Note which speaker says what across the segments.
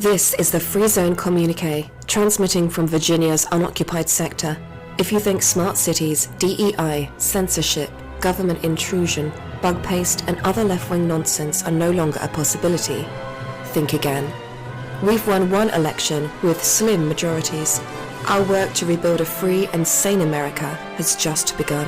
Speaker 1: This is the Free Zone Communiqué, transmitting from Virginia's unoccupied sector. If you think smart cities, DEI, censorship, government intrusion, bug paste, and other left-wing nonsense are no longer a possibility, think again. We've won one election with slim majorities. Our work to rebuild a free and sane America has just begun.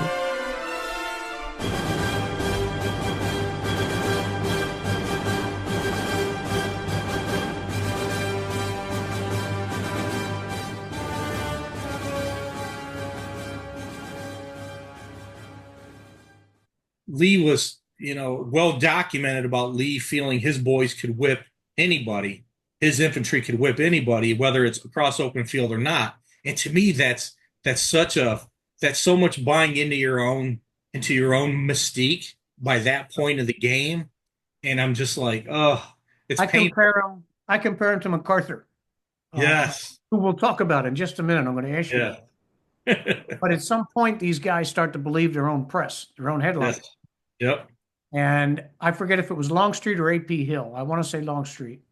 Speaker 2: Lee was, well documented about Lee feeling his boys could whip anybody. His infantry could whip anybody, whether it's across open field or not. And to me, that's so much buying into your own mystique by that point of the game. And I'm just like, oh, it's painful.
Speaker 3: I compare him to MacArthur,
Speaker 2: Yes.
Speaker 3: who we'll talk about in just a minute. I'm going to ask you.
Speaker 2: Yeah.
Speaker 3: But at some point, these guys start to believe their own press, their own headlines.
Speaker 2: Yes. Yep.
Speaker 3: And I forget if it was Longstreet or A.P. Hill. I want to say Longstreet.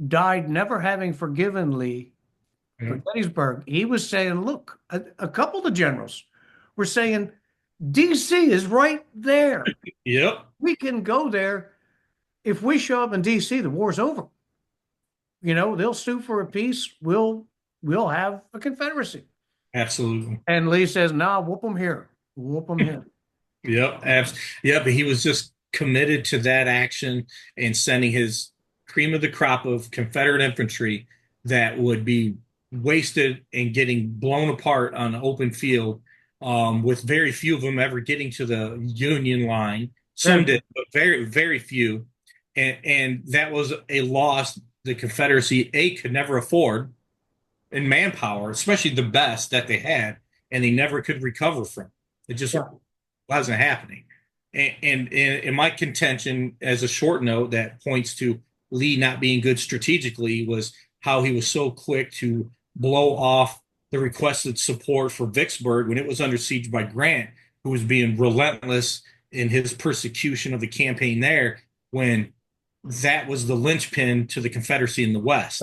Speaker 3: Died never having forgiven Lee for Gettysburg. He was saying, look, a couple of the generals were saying, D.C. is right there.
Speaker 2: Yep.
Speaker 3: We can go there. If we show up in D.C., the war's over. They'll sue for a peace. We'll have a Confederacy.
Speaker 2: Absolutely.
Speaker 3: And Lee says, nah, whoop them here. Whoop them here.
Speaker 2: Yep. But he was just committed to that action and sending his cream of the crop of Confederate infantry that would be wasted and getting blown apart on an open field, with very few of them ever getting to the Union line. Some did, but very, very few. And that was a loss the Confederacy, could never afford in manpower, especially the best that they had, and they never could recover from. It just wasn't happening. And in my contention, as a short note that points to Lee not being good strategically, was how he was so quick to blow off the requested support for Vicksburg when it was under siege by Grant, who was being relentless in his persecution of the campaign there, when that was the linchpin to the Confederacy in the West.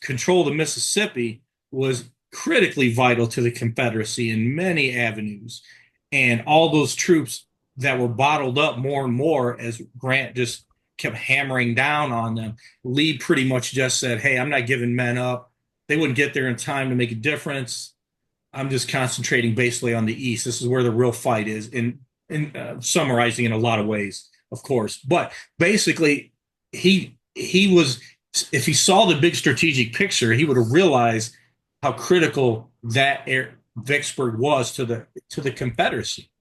Speaker 2: Control of the Mississippi was critically vital to the Confederacy in many avenues. And all those troops that were bottled up more and more as Grant just kept hammering down on them, Lee pretty much just said, hey, I'm not giving men up. They wouldn't get there in time to make a difference. I'm just concentrating basically on the East. This is where the real fight is, in summarizing in a lot of ways, of course. But basically, he was, if he saw the big strategic picture, he would have realized how critical that Vicksburg was to the Confederacy.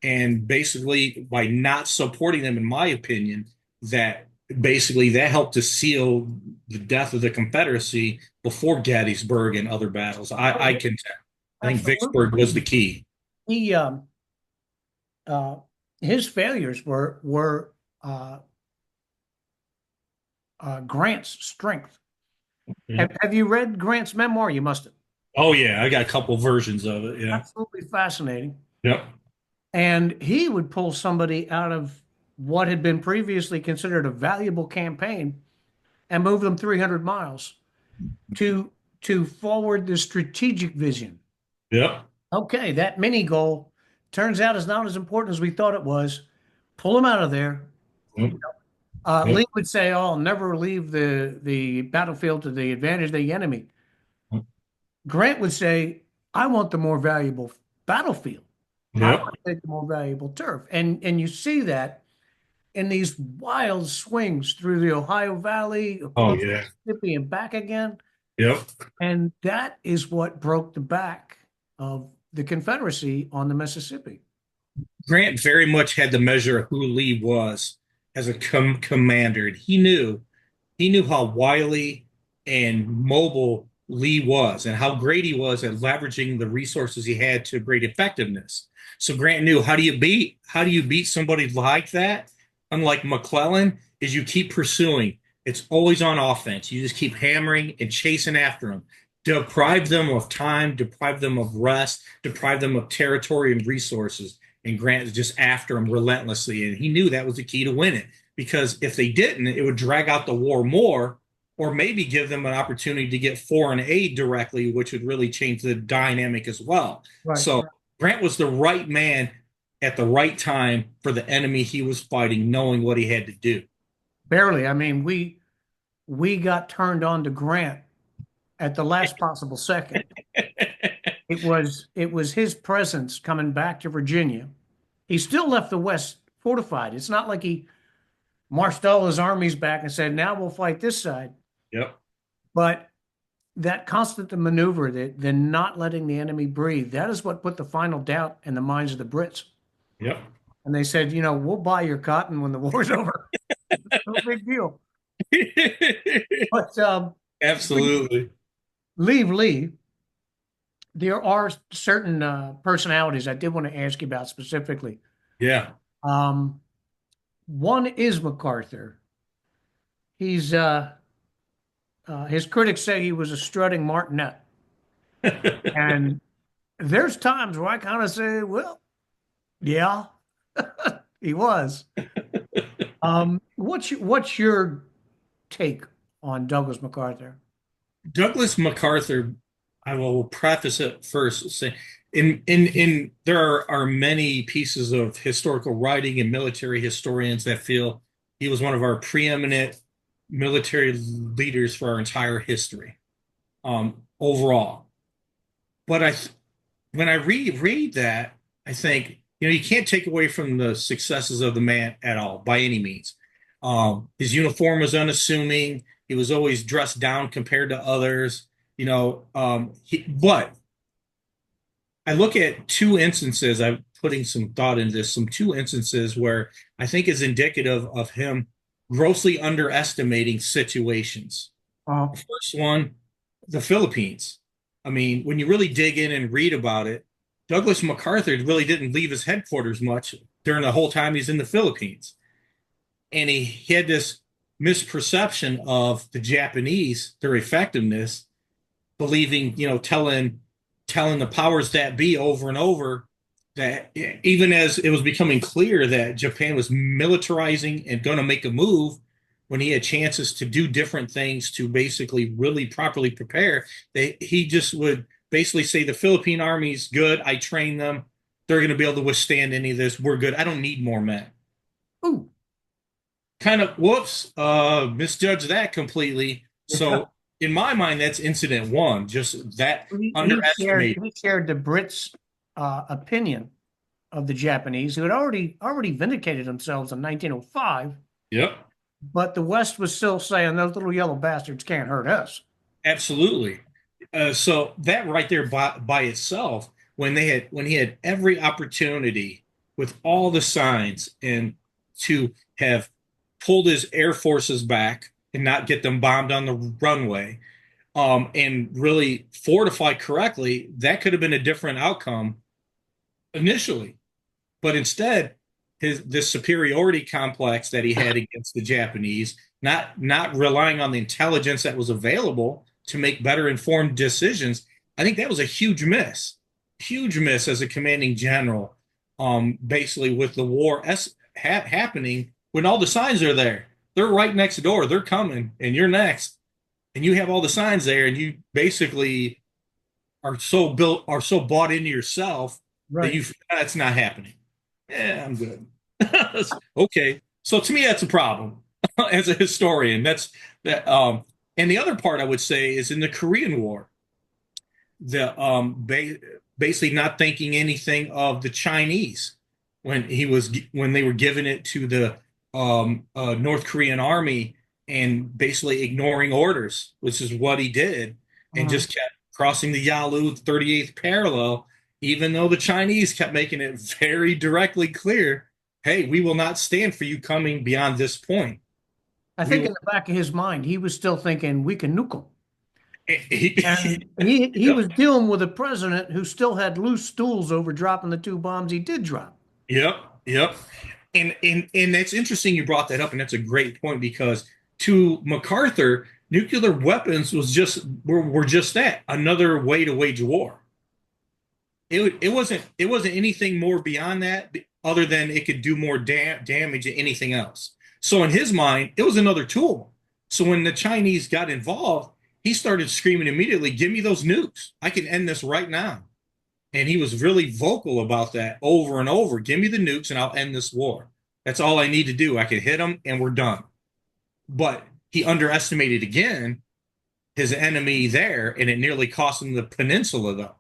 Speaker 2: And basically, by not supporting them, in my opinion, that helped to seal the death of the Confederacy before Gettysburg and other battles. I think Vicksburg was the key.
Speaker 3: He his failures were Grant's strength. Have you read Grant's memoir? You must have.
Speaker 2: Oh yeah, I got a couple versions of it. Yeah,
Speaker 3: absolutely fascinating.
Speaker 2: Yep.
Speaker 3: And he would pull somebody out of what had been previously considered a valuable campaign and move them 300 miles to forward the strategic vision.
Speaker 2: Yep.
Speaker 3: Okay, that mini goal turns out is not as important as we thought it was. Pull them out of there.
Speaker 2: Yep.
Speaker 3: Lee would say, "Oh, I'll never leave the battlefield to the advantage of the enemy." Yep. Grant would say, "I want the more valuable battlefield.
Speaker 2: Yep.
Speaker 3: I want to take the more valuable turf." And you see that in these wild swings through the Ohio Valley, Mississippi, and back again.
Speaker 2: Yep.
Speaker 3: And that is what broke the back of the Confederacy on the Mississippi.
Speaker 2: Grant very much had the measure of who Lee was as a commander. He knew how wily and mobile Lee was and how great he was at leveraging the resources he had to great effectiveness. So Grant knew, how do you beat somebody like that? Unlike McClellan, is you keep pursuing. It's always on offense. You just keep hammering and chasing after them. Deprive them of time, deprive them of rest, deprive them of territory and resources. And Grant was just after him relentlessly. And he knew that was the key to win it. because if they didn't, it would drag out the war more, or maybe give them an opportunity to get foreign aid directly, which would really change the dynamic as well.
Speaker 3: Right.
Speaker 2: So Grant was the right man at the right time for the enemy he was fighting, knowing what he had to do.
Speaker 3: Barely. I mean, we got turned on to Grant at the last possible second. It was his presence coming back to Virginia. He still left the West fortified. It's not like he marched all his armies back and said, "Now we'll fight this side."
Speaker 2: Yep.
Speaker 3: But that constant maneuver, the not letting the enemy breathe, that is what put the final doubt in the minds of the Brits.
Speaker 2: Yep.
Speaker 3: And they said, we'll buy your cotton when the war's over. No big deal. But
Speaker 2: Absolutely.
Speaker 3: leave Lee. There are certain personalities I did want to ask you about specifically.
Speaker 2: Yeah.
Speaker 3: One is MacArthur. He's his critics say he was a strutting martinet, and there's times where I kind of say, well, yeah, he was. What's your take on Douglas MacArthur?
Speaker 2: Douglas MacArthur, I will preface it first saying in there are many pieces of historical writing and military historians that feel he was one of our preeminent military leaders for our entire history, overall. But when I read that, I think, you can't take away from the successes of the man at all by any means. His uniform was unassuming. He was always dressed down compared to others. But I look at two instances. I'm putting some thought into this. Some two instances where I think is indicative of him grossly underestimating situations.
Speaker 3: Uh,
Speaker 2: The first one, the Philippines. I mean, when you really dig in and read about it, Douglas MacArthur really didn't leave his headquarters much during the whole time he's in the Philippines. And he had this misperception of the Japanese, their effectiveness, believing, telling the powers that be over and over that even as it was becoming clear that Japan was militarizing and going to make a move, when he had chances to do different things to basically really properly prepare, he just would basically say the Philippine army's good. I train them. They're going to be able to withstand any of this. We're good. I don't need more men.
Speaker 3: ooh,
Speaker 2: Kind of, whoops, misjudged that completely. So in my mind, that's incident one, just that underestimate.
Speaker 3: he shared the Brits' opinion of the Japanese, who had already vindicated themselves in 1905.
Speaker 2: Yep.
Speaker 3: But the West was still saying those little yellow bastards can't hurt us.
Speaker 2: Absolutely. So that right there by itself, when he had every opportunity with all the signs and to have pulled his air forces back and not get them bombed on the runway, and really fortify correctly, that could have been a different outcome initially. But instead, this superiority complex that he had against the Japanese, not relying on the intelligence that was available to make better informed decisions, I think that was a huge miss as a commanding general. Basically, with the war happening, when all the signs are there, they're right next door, they're coming, and you're next, and you have all the signs there, and you basically are so bought into yourself that that's not happening. Yeah, I'm good. Okay. So to me, that's a problem as a historian. That's that. And the other part I would say is in the Korean War, the basically not thinking anything of the Chinese when they were giving it to the North Korean army and basically ignoring orders, which is what he did, and just kept crossing the Yalu 38th parallel, even though the Chinese kept making it very directly clear, hey, we will not stand for you coming beyond this point.
Speaker 3: I think in the back of his mind, he was still thinking we can nuke them. And he was dealing with a president who still had loose stools over dropping the two bombs he did drop.
Speaker 2: Yep. And that's interesting you brought that up, and that's a great point because to MacArthur, nuclear weapons were just that, another way to wage war. It wasn't anything more beyond that other than it could do more damage than anything else. So in his mind, it was another tool. So when the Chinese got involved, he started screaming immediately, "Give me those nukes. I can end this right now." And he was really vocal about that over and over. Give me the nukes and I'll end this war. That's all I need to do. I can hit them and we're done. But he underestimated again his enemy there, and it nearly cost him the peninsula, though.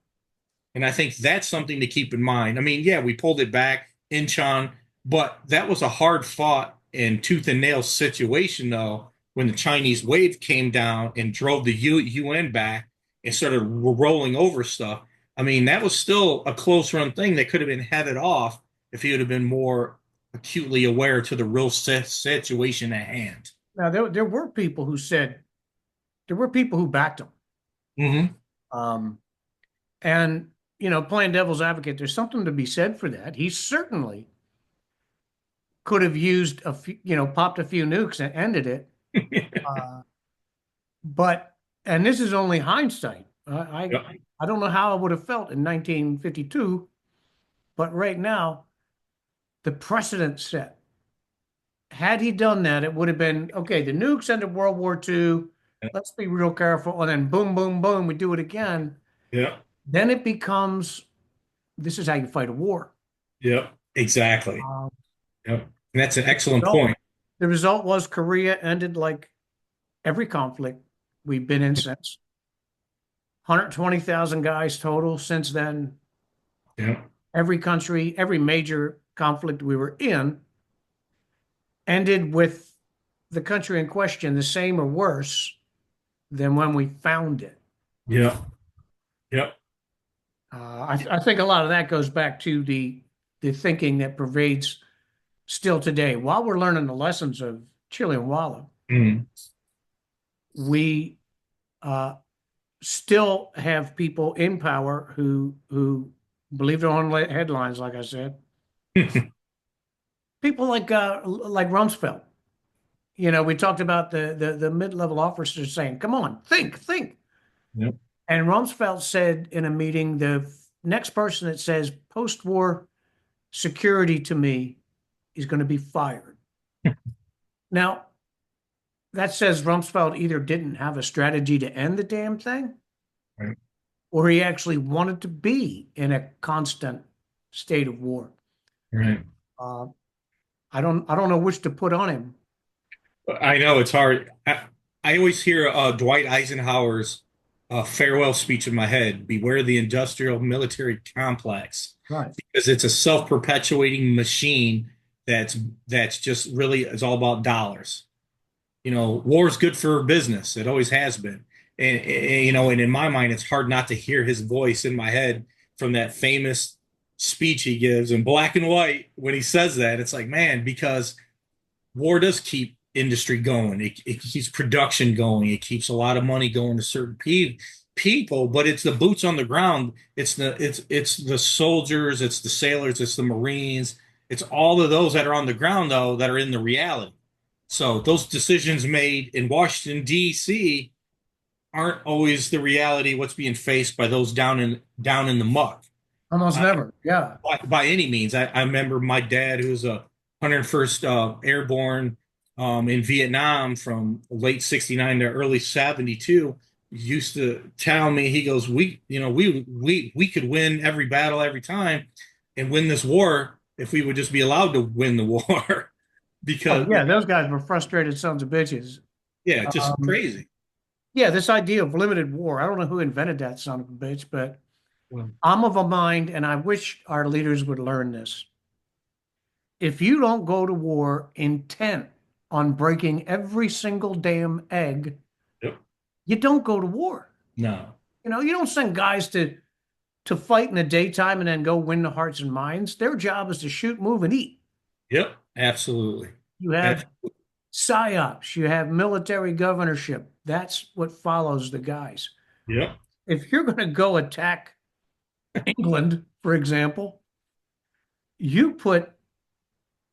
Speaker 2: And I think that's something to keep in mind. I mean, yeah, we pulled it back, Incheon, but that was a hard fought and tooth and nail situation, though, when the Chinese wave came down and drove the UN back and started rolling over stuff. I mean, that was still a close run thing that could have been headed off if he would have been more acutely aware to the real situation at hand.
Speaker 3: Now there were people who said there were people who backed him.
Speaker 2: Mm-hmm.
Speaker 3: Um, and playing devil's advocate, there's something to be said for that. He certainly could have used a few, popped a few nukes and ended it. Uh, but and this is only hindsight.
Speaker 2: Yep.
Speaker 3: I don't know how I would have felt in 1952, but right now, the precedent set. Had he done that, it would have been okay. The nukes ended World War II. Let's be real careful, and then boom, boom, boom, we do it again.
Speaker 2: Yeah.
Speaker 3: Then it becomes this is how you fight a war.
Speaker 2: Yep. Exactly.
Speaker 3: Um,
Speaker 2: Yep. And that's an
Speaker 3: the
Speaker 2: excellent
Speaker 3: result,
Speaker 2: point.
Speaker 3: the result was Korea ended like every conflict we've been in since. 120,000 guys total since then.
Speaker 2: Yeah.
Speaker 3: Every country, every major conflict we were in ended with the country in question the same or worse than when we found it.
Speaker 2: Yeah. Yep.
Speaker 3: I think a lot of that goes back to the thinking that pervades still today. While we're learning the lessons of Chilliwalla,
Speaker 2: Mm.
Speaker 3: we uh, still have people in power who believe their own headlines. Like I said, people like Rumsfeld. We talked about the mid-level officers saying, "Come on, think."
Speaker 2: Yep.
Speaker 3: And Rumsfeld said in a meeting, the next person that says post-war security to me is going to be fired. Now, that says Rumsfeld either didn't have a strategy to end the damn thing,
Speaker 2: Right.
Speaker 3: or he actually wanted to be in a constant state of war.
Speaker 2: Right.
Speaker 3: Uh, I don't know which to put on him.
Speaker 2: I know it's hard. I always hear Dwight Eisenhower's farewell speech in my head: "Beware the industrial military complex,"
Speaker 3: Right.
Speaker 2: because it's a self-perpetuating machine that's just really is all about dollars. War is good for business. It always has been. And in my mind, it's hard not to hear his voice in my head from that famous speech he gives in black and white when he says that. It's like, man, because war does keep industry going. It keeps production going. It keeps a lot of money going to certain people, but it's the boots on the ground. It's the soldiers, it's the sailors, it's the Marines, it's all of those that are on the ground though that are in the reality. So those decisions made in Washington, D.C. aren't always the reality of what's being faced by those down in the muck.
Speaker 3: Almost
Speaker 2: Uh,
Speaker 3: never. Yeah.
Speaker 2: by any means. I remember my dad, who was a 101st Airborne in Vietnam from late 69 to early 72, used to tell me, he goes, we could win every battle every time and win this war if we would just be allowed to win the war.
Speaker 3: Oh,
Speaker 2: Because
Speaker 3: yeah. Those guys were frustrated sons of bitches.
Speaker 2: yeah, just
Speaker 3: Um,
Speaker 2: crazy.
Speaker 3: yeah. This idea of limited war. I don't know who invented that son of a bitch, but
Speaker 2: Well,
Speaker 3: I'm of a mind, and I wish our leaders would learn this. If you don't go to war intent on breaking every single damn egg,
Speaker 2: yep.
Speaker 3: you don't go to war.
Speaker 2: No.
Speaker 3: You don't send guys to fight in the daytime and then go win the hearts and minds. Their job is to shoot, move, and eat.
Speaker 2: Yep. Absolutely.
Speaker 3: You
Speaker 2: Uh,
Speaker 3: have psyops, you have military governorship. That's what follows the guys.
Speaker 2: yep.
Speaker 3: If you're going to go attack England, for example, you put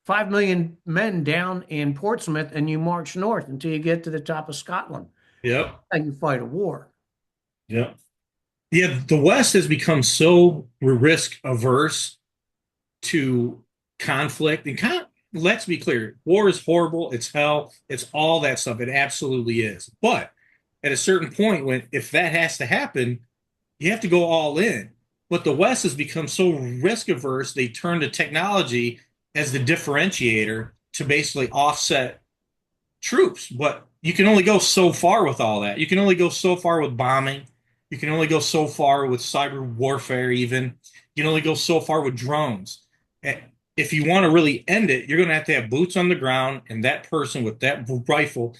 Speaker 3: 5 million men down in Portsmouth and you march north until you get to the top of Scotland.
Speaker 2: Yep.
Speaker 3: And you fight a war.
Speaker 2: Yep. Yeah, the West has become so risk averse to conflict, and let's be clear. War is horrible. It's hell. It's all that stuff. It absolutely is. But at a certain point, when if that has to happen, you have to go all in. But the West has become so risk averse, they turn to technology as the differentiator to basically offset troops. But you can only go so far with all that. You can only go so far with bombing. You can only go so far with cyber warfare, even. You can only go so far with drones. If you want to really end it, you're going to have boots on the ground and that person with that rifle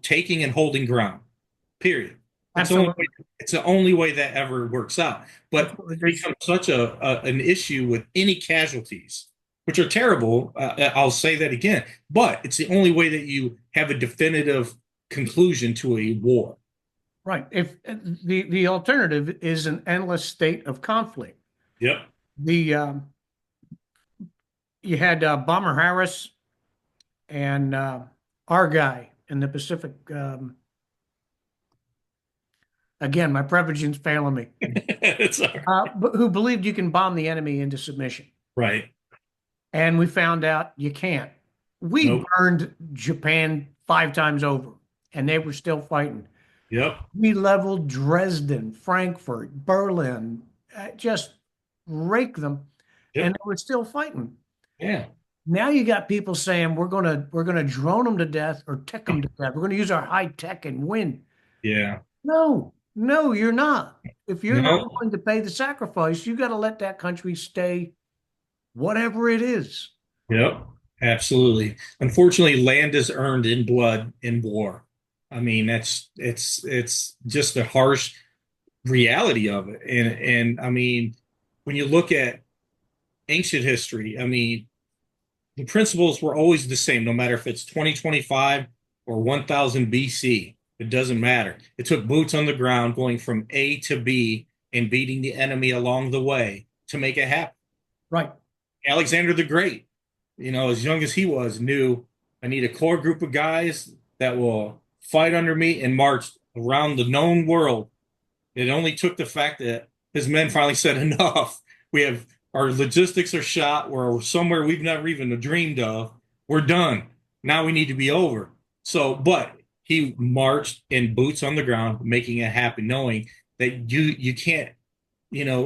Speaker 2: taking and holding ground. Period. It's the only way,
Speaker 3: Absolutely.
Speaker 2: it's the only way that ever works out. But
Speaker 3: Absolutely.
Speaker 2: it becomes such an issue with any casualties, which are terrible. I'll say that again. But it's the only way that you have a definitive conclusion to a war.
Speaker 3: Right. If the alternative is an endless state of conflict.
Speaker 2: Yep.
Speaker 3: The You had Bomber Harris and our guy in the Pacific. Again, my prevision's failing me.
Speaker 2: It's all right.
Speaker 3: But who believed you can bomb the enemy into submission?
Speaker 2: Right.
Speaker 3: And we found out you can't. We
Speaker 2: Nope.
Speaker 3: burned Japan 5 times over, and they were still fighting.
Speaker 2: Yep.
Speaker 3: We leveled Dresden, Frankfurt, Berlin, just raked them, and
Speaker 2: Yep.
Speaker 3: they were still fighting.
Speaker 2: Yeah.
Speaker 3: Now you got people saying we're gonna drone them to death or tech them to death. We're gonna use our high tech and win.
Speaker 2: Yeah.
Speaker 3: No, no, you're not. If you're not
Speaker 2: No.
Speaker 3: willing to pay the sacrifice, you got to let that country stay whatever it is.
Speaker 2: Yep. Absolutely. Unfortunately, land is earned in blood in war. I mean, it's just the harsh reality of it. And I mean, when you look at ancient history, I mean, the principles were always the same, no matter if it's 2025 or 1000 BC. It doesn't matter. It took boots on the ground going from A to B and beating the enemy along the way to make it happen.
Speaker 3: Right.
Speaker 2: Alexander the Great, as young as he was, knew I need a core group of guys that will fight under me and march around the known world. It only took the fact that his men finally said, enough. We have our logistics are shot. We're somewhere we've never even dreamed of. We're done. Now we need to be over. So, but he marched in boots on the ground, making it happen, knowing that you can't,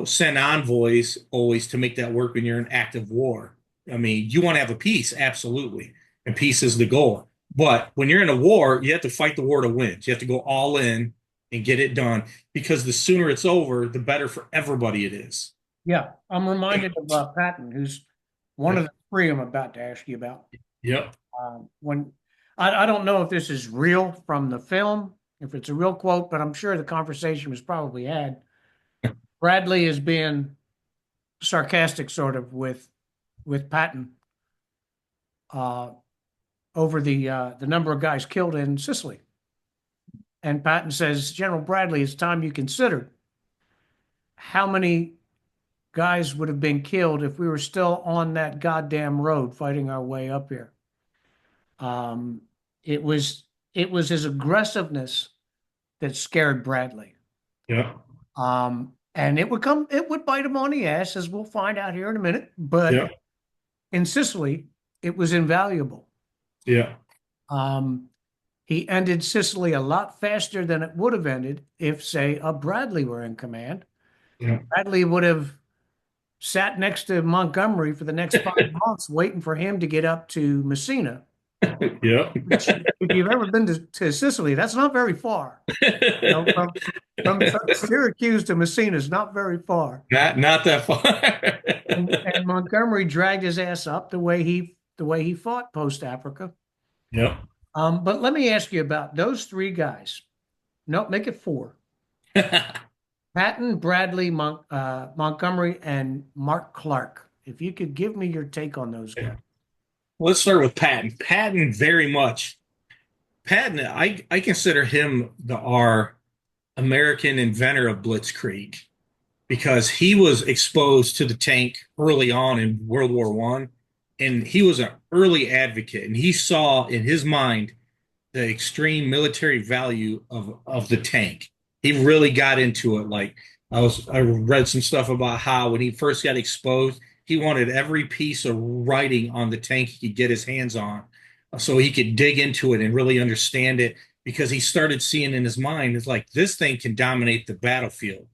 Speaker 2: send envoys always to make that work when you're in active war. I mean, you want to have a peace, absolutely, and peace is the goal. But when you're in a war, you have to fight the war to win. You have to go all in and get it done because the sooner it's over, the better for everybody it is.
Speaker 3: Yeah. I'm reminded of Patton, who's one of
Speaker 2: Yep.
Speaker 3: the three I'm about to ask you about.
Speaker 2: Yep.
Speaker 3: When I don't know if this is real from the film, if it's a real quote, but I'm sure the conversation was probably had. Bradley is being sarcastic, sort of, with Patton uh, over the number of guys killed in Sicily. And Patton says, General Bradley, it's time you considered how many guys would have been killed if we were still on that goddamn road fighting our way up here. Um, it was his aggressiveness that scared Bradley.
Speaker 2: Yep.
Speaker 3: And it would bite him on the ass, as we'll find out here in a minute. But
Speaker 2: Yep.
Speaker 3: in Sicily, it was invaluable.
Speaker 2: Yeah.
Speaker 3: He ended Sicily a lot faster than it would have ended if, say, a Bradley were in command.
Speaker 2: Yeah.
Speaker 3: Bradley would have sat next to Montgomery for the next 5 months, waiting for him to get up to Messina.
Speaker 2: Yep.
Speaker 3: If you've ever been to Sicily, that's not very far. From Syracuse to Messina is not very far.
Speaker 2: Not that far.
Speaker 3: And Montgomery dragged his ass up the way he fought post Africa.
Speaker 2: Yep.
Speaker 3: But let me ask you about those three guys. No, make it four. Patton, Bradley, Montgomery, and Mark Clark. If you could give me your take on those guys.
Speaker 2: Let's start with Patton. Patton, very much. Patton, I consider him our American inventor of Blitzkrieg because he was exposed to the tank early on in World War One, and he was an early advocate, and he saw in his mind the extreme military value of the tank. He really got into it. Like I read some stuff about how when he first got exposed, he wanted every piece of writing on the tank he could get his hands on, so he could dig into it and really understand it, because he started seeing in his mind, it's like this thing can dominate the battlefield.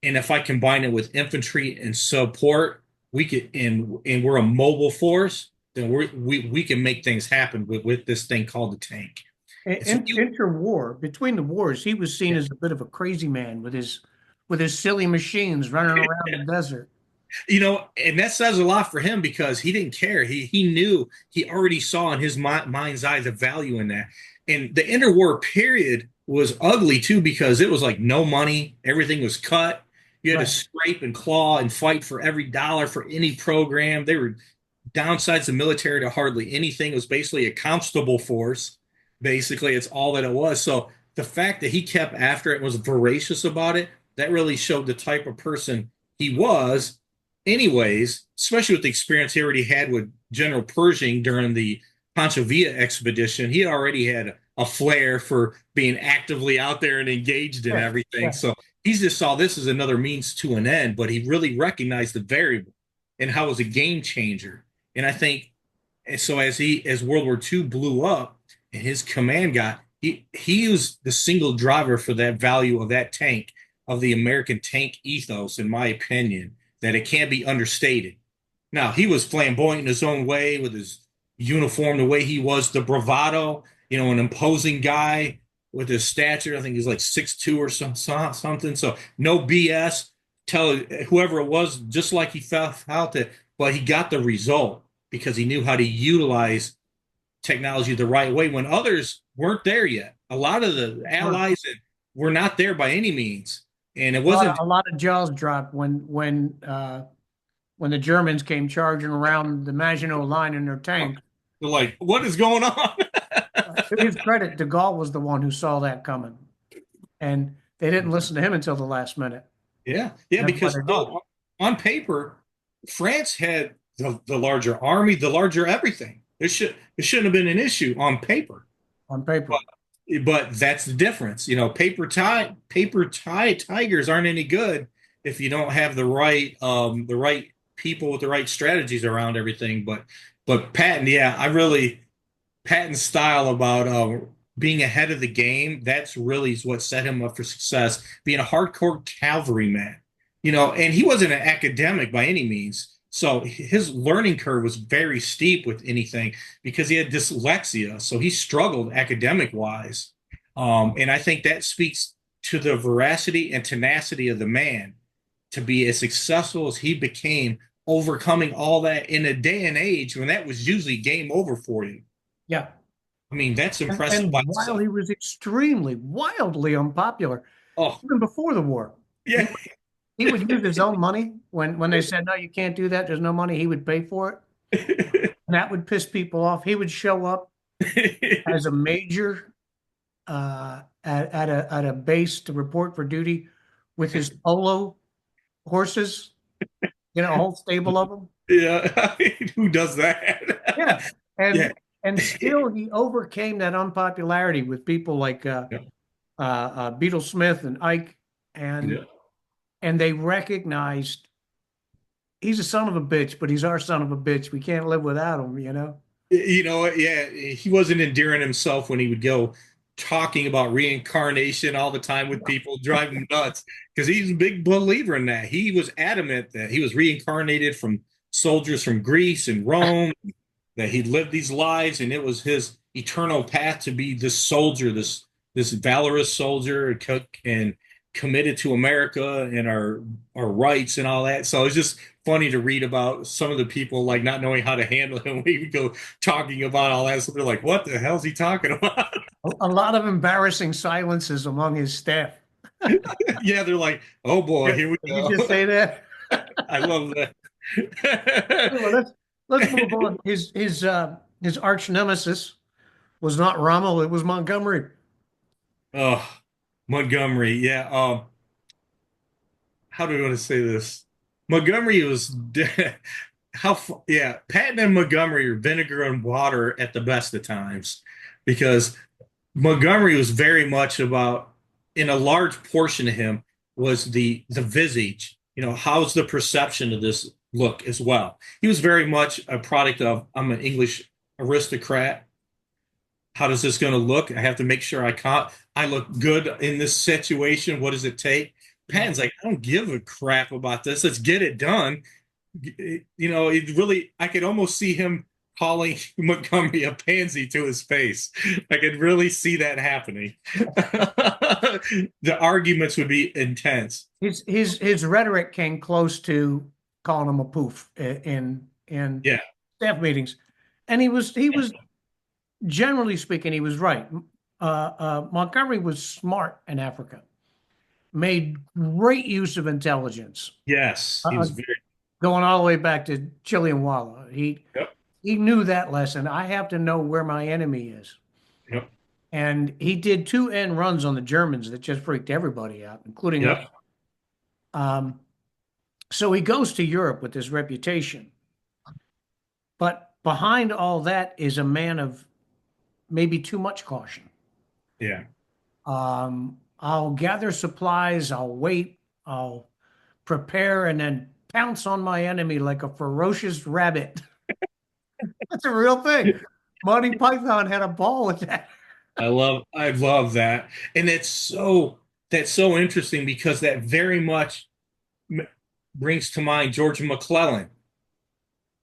Speaker 2: And if I combine it with infantry and support, we could, and we're a mobile force, then we can make things happen with this thing called the tank. And so
Speaker 3: Interwar, between the wars, he was seen as a bit of a crazy man with his silly machines running around the desert.
Speaker 2: and that says a lot for him, because he didn't care. He knew, he already saw in his mind's eye the value in that. And the interwar period was ugly too, because it was like no money, everything was cut. You had to
Speaker 3: Right.
Speaker 2: scrape and claw and fight for every dollar for any program. They were downsides the military to hardly anything. It was basically a constable force. Basically, it's all that it was. So the fact that he kept after it and was voracious about it, that really showed the type of person he was, anyways, especially with the experience he already had with General Pershing during the Pancho Villa expedition. He already had a flair for being actively out there and engaged in
Speaker 3: Yeah.
Speaker 2: everything.
Speaker 3: Yeah.
Speaker 2: So he just saw this as another means to an end, but he really recognized the variable and how it was a game changer. And I think, and so as World War II blew up and his command got, he was the single driver for that value of that tank, of the American tank ethos, in my opinion, that it can't be understated. Now, he was flamboyant in his own way with his uniform, the way he was, the bravado, an imposing guy with his stature. I think he's like 6'2" or something. So no BS. Tell whoever it was just like he felt it, but he got the result because he knew how to utilize technology the right way when others weren't there yet. A lot of the
Speaker 3: Sure.
Speaker 2: allies were not there by any means. And it wasn't
Speaker 3: A lot of jaws dropped when the Germans came charging around the Maginot Line in their tank.
Speaker 2: like, what is going on?
Speaker 3: To his credit, de Gaulle was the one who saw that coming, and they didn't listen to him until the last minute.
Speaker 2: Yeah, yeah,
Speaker 3: That's why
Speaker 2: because
Speaker 3: they lost
Speaker 2: on paper, France had the larger army, the larger everything. It shouldn't have been an issue on paper,
Speaker 3: on paper.
Speaker 2: but that's the difference. Paper tie tigers aren't any good if you don't have the right people with the right strategies around everything. But Patton, yeah, Patton's style about being ahead of the game, that's really is what set him up for success, being a hardcore cavalryman. And he wasn't an academic by any means. So his learning curve was very steep with anything because he had dyslexia. So he struggled academic wise. And I think that speaks to the veracity and tenacity of the man to be as successful as he became, overcoming all that in a day and age when that was usually game over for you.
Speaker 3: Yeah.
Speaker 2: I mean, that's impressive by
Speaker 3: And while
Speaker 2: itself.
Speaker 3: he was extremely, wildly unpopular,
Speaker 2: Oh,
Speaker 3: even before the war,
Speaker 2: yeah.
Speaker 3: he would use his own money when they said, no, you can't do that. There's no money. He would pay for it. And that would piss people off. He would show up as a major at a base to report for duty with his polo horses, a whole stable of them.
Speaker 2: Yeah. Who does that?
Speaker 3: Yeah.
Speaker 2: Yeah.
Speaker 3: And still he overcame that unpopularity with people like
Speaker 2: Yeah.
Speaker 3: Beetle Smith and Ike,
Speaker 2: Yeah.
Speaker 3: and they recognized he's a son of a bitch, but he's our son of a bitch. We can't live without him.
Speaker 2: Yeah, he wasn't endearing himself when he would go talking about reincarnation all the time with people, driving him nuts because he's a big believer in that. He was adamant that he was reincarnated from soldiers from Greece and Rome, that he lived these lives, and it was his eternal path to be this soldier, this valorous soldier, and committed to America and our rights and all that. So it's just funny to read about some of the people like not knowing how to handle him. We would go talking about all that. So they're like, "What the hell's he talking about?"
Speaker 3: A lot of embarrassing silences among his staff.
Speaker 2: Yeah, they're like, "Oh boy, here we
Speaker 3: Did you just
Speaker 2: go."
Speaker 3: say that?
Speaker 2: I love
Speaker 3: Well,
Speaker 2: that.
Speaker 3: let's move on. His arch nemesis was not Rommel, it was Montgomery.
Speaker 2: Oh, Montgomery. Yeah. How do I want to say this? Montgomery was yeah, Patton and Montgomery are vinegar and water at the best of times because Montgomery was very much about, in a large portion of him was the visage. How's the perception of this look as well. He was very much a product of, I'm an English aristocrat. How does this going to look? I have to make sure I look good in this situation. What does it take?
Speaker 3: Yeah.
Speaker 2: Patton's like, I don't give a crap about this. Let's get it done. It really, I could almost see him calling Montgomery a pansy to his face. I could really see that happening. The arguments would be intense.
Speaker 3: His rhetoric came close to calling him a poof in
Speaker 2: Yeah.
Speaker 3: staff meetings, and he was generally speaking, he was right. Montgomery was smart in Africa, made great use of intelligence,
Speaker 2: Yes. He
Speaker 3: uh,
Speaker 2: was very,
Speaker 3: going all the way back to Chillianwala.
Speaker 2: yep.
Speaker 3: He knew that lesson. I have to know where my enemy is.
Speaker 2: Yep.
Speaker 3: And he did two end runs on the Germans that just freaked everybody out, including us.
Speaker 2: Yep.
Speaker 3: Um, so he goes to Europe with this reputation. But behind all that is a man of maybe too much caution.
Speaker 2: Yeah.
Speaker 3: I'll gather supplies, I'll wait, I'll prepare, and then pounce on my enemy like a ferocious rabbit. That's a real thing. Monty Python had a ball with that.
Speaker 2: I love that. And that's so interesting because that very much m- brings to mind George McClellan.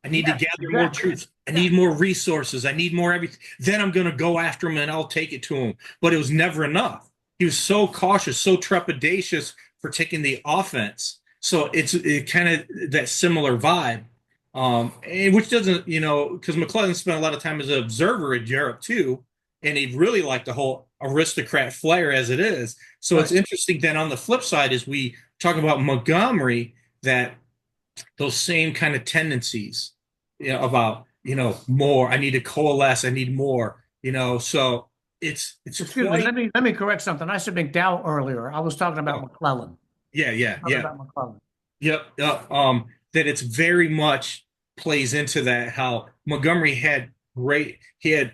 Speaker 2: I need to
Speaker 3: Yes,
Speaker 2: gather more
Speaker 3: exactly.
Speaker 2: troops. I need more resources. I need more everything. Then I'm going to go after him and I'll take it to him. But it was never enough. He was so cautious, so trepidatious for taking the offense. So it kind of that similar vibe, and which doesn't, because McClellan spent a lot of time as an observer in Europe too, and he really liked the whole aristocrat flair as it is. So it's
Speaker 3: Right.
Speaker 2: interesting. Then on the flip side, as we talk about Montgomery, that those same kind of tendencies, about more. I need to coalesce. I need more. So it's
Speaker 3: Excuse me,
Speaker 2: quite.
Speaker 3: let me correct something. I said McDowell earlier. I was talking about
Speaker 2: Oh,
Speaker 3: McClellan.
Speaker 2: yeah, yeah,
Speaker 3: Talking
Speaker 2: yeah,
Speaker 3: about McClellan.
Speaker 2: yep. That it's very much plays into that how Montgomery had great. He had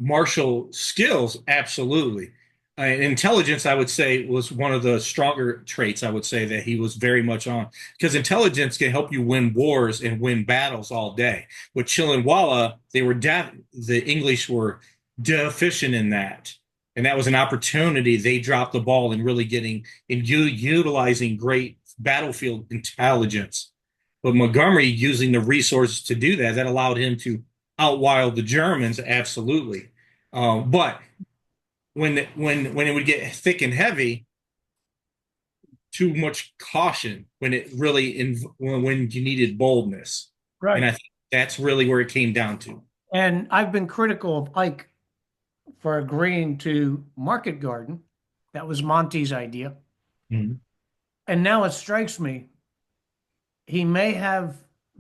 Speaker 2: martial skills, absolutely. Intelligence, I would say, was one of the stronger traits. I would say that he was very much on because intelligence can help you win wars and win battles all day. With Chillinwalla, the English were deficient in that, and that was an opportunity. They dropped the ball in really getting in utilizing great battlefield intelligence. But Montgomery using the resources to do that, that allowed him to outwild the Germans, absolutely. But when it would get thick and heavy, too much caution when it really when you needed boldness, and I
Speaker 3: Right.
Speaker 2: think that's really where it came down to.
Speaker 3: And I've been critical of Ike for agreeing to Market Garden. That was Monty's idea.
Speaker 2: Mhm.
Speaker 3: And now it strikes me he may have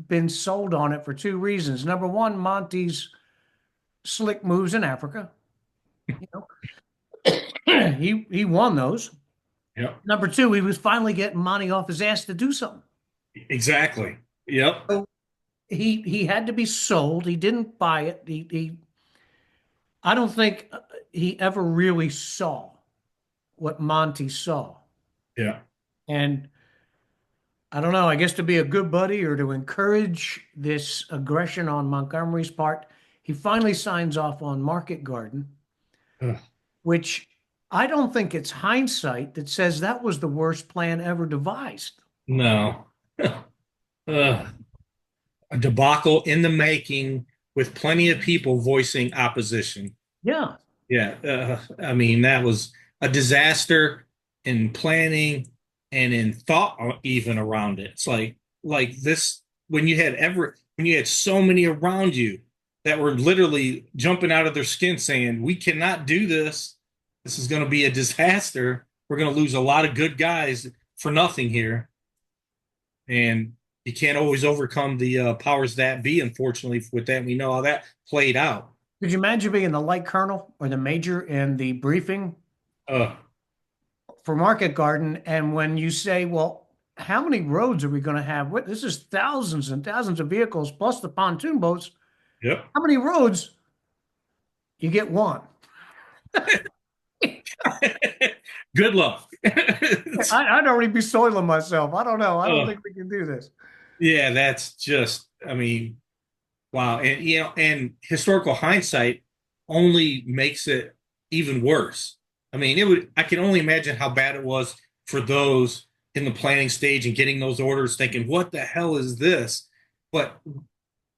Speaker 3: been sold on it for two reasons. Number one, Monty's slick moves in Africa. You know, he won those.
Speaker 2: Yep,
Speaker 3: Number two, he was finally getting Monty off his ass to do something.
Speaker 2: exactly. Yep.
Speaker 3: So he had to be sold. He didn't buy it. He I don't think he ever really saw what Monty saw.
Speaker 2: Yeah.
Speaker 3: And I don't know, I guess to be a good buddy or to encourage this aggression on Montgomery's part, he finally signs off on Market Garden,
Speaker 2: Ugh,
Speaker 3: which I don't think it's hindsight that says that was the worst plan ever devised.
Speaker 2: no. Ugh. A debacle in the making with plenty of people voicing opposition.
Speaker 3: Yeah.
Speaker 2: Yeah, I mean that was a disaster in planning and in thought, even around it. It's like this when you had so many around you that were literally jumping out of their skin saying, "We cannot do this. This is going to be a disaster. We're going to lose a lot of good guys for nothing here." And you can't always overcome the powers that be. Unfortunately, with that, we know how that played out.
Speaker 3: Could you imagine being the light colonel or the major in the briefing
Speaker 2: Uh,
Speaker 3: for Market Garden? And when you say, well, how many roads are we going to have? This is thousands and thousands of vehicles plus the pontoon boats.
Speaker 2: yep.
Speaker 3: How many roads? You get one.
Speaker 2: Good luck.
Speaker 3: I'd already be soiling myself. I don't know. I don't
Speaker 2: Uh,
Speaker 3: think we can do this.
Speaker 2: Yeah, that's just, I mean, wow. And, and historical hindsight only makes it even worse. I mean, I can only imagine how bad it was for those in the planning stage and getting those orders thinking, what the hell is this? But